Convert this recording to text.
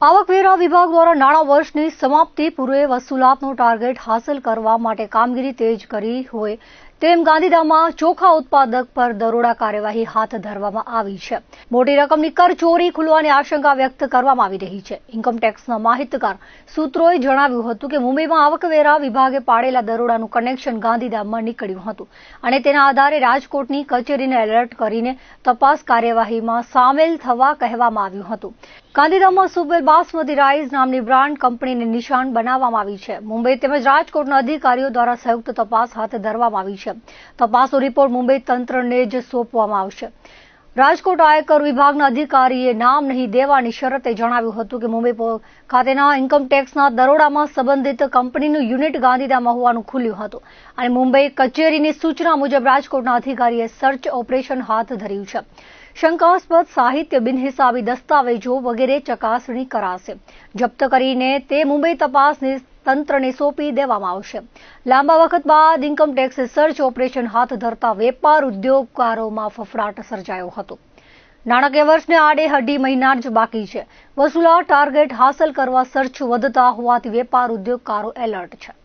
આવકવેરા વિભાગ દ્વારા નાણાં વર્ષની સમાપ્તિ પૂર્વે વસૂલાતનો ટાર્ગેટ હાંસલ કરવા માટે કામગીરી તેજ કરી હોય તેમ ગાંધીધામમાં ચોખા ઉત્પાદક પર દરોડા કાર્યવાહી હાથ ધરવામાં આવી છે. મોટી રકમની કરચોરી ખુલવાની આશંકા વ્યક્ત કરવામાં આવી રહી છે. ઇન્કમટેક્સના માહિતગાર સૂત્રોએ જણાવ્યું હતું કે મુંબઈમાં આવકવેરા વિભાગે પાડેલા દરોડાનું કનેક્શન ગાંધીધામમાં નીકળ્યું હતું અને તેના આધારે રાજકોટની કચેરીને એલર્ટ કરીને તપાસ કાર્યવાહીમાં સામેલ થવા કહેવામાં આવ્યું હતું. ગાંધીધામમાં સુબેલ બાસમતી રાઈસ નામની બ્રાન્ડ કંપનીને નિશાન બનાવવામાં આવી છે. મુંબઈ તેમજ રાજકોટના અધિકારીઓ દ્વારા સંયુક્ત તપાસ હાથ ધરવામાં આવી છે. તપાસનો રિપોર્ટ મુંબઈ તંત્રને જ સોંપવામાં આવશે. રાજકોટ આયકર વિભાગના અધિકારીએ નામ નહીં દેવાની શરતે જણાવ્યું હતું કે મુંબઈ ખાતેના ઇન્કમટેક્સના દરોડામાં સંબંધિત કંપનીનું યુનિટ ગાંધીધામમાં હોવાનું ખુલ્યું હતું અને મુંબઈ કચેરીની સૂચના મુજબ રાજકોટના અધિકારીએ સર્ચ ઓપરેશન હાથ ધર્યું છે. શંકાસ્પદ સાહિત્ય, બિનહિસાબી દસ્તાવેજો વગેરે ચકાસણી કરાશે. જપ્ત કરીને તે મુંબઈ તપાસની તંત્રને સોંપી દેવામાં આવશે. લાંબા વખત બાદ ઇન્કમટેક્સે સર્ચ ઓપરેશન હાથ ધરતા વેપાર ઉદ્યોગકારોમાં ફફડાટ સર્જાયો હતો. નાણાકીય વર્ષને આડે અઢી મહિના જ બાકી છે. વસૂલાત ટાર્ગેટ હાંસલ કરવા સર્ચ વધતા હોવાથી વેપાર ઉદ્યોગકારો એલર્ટ છે.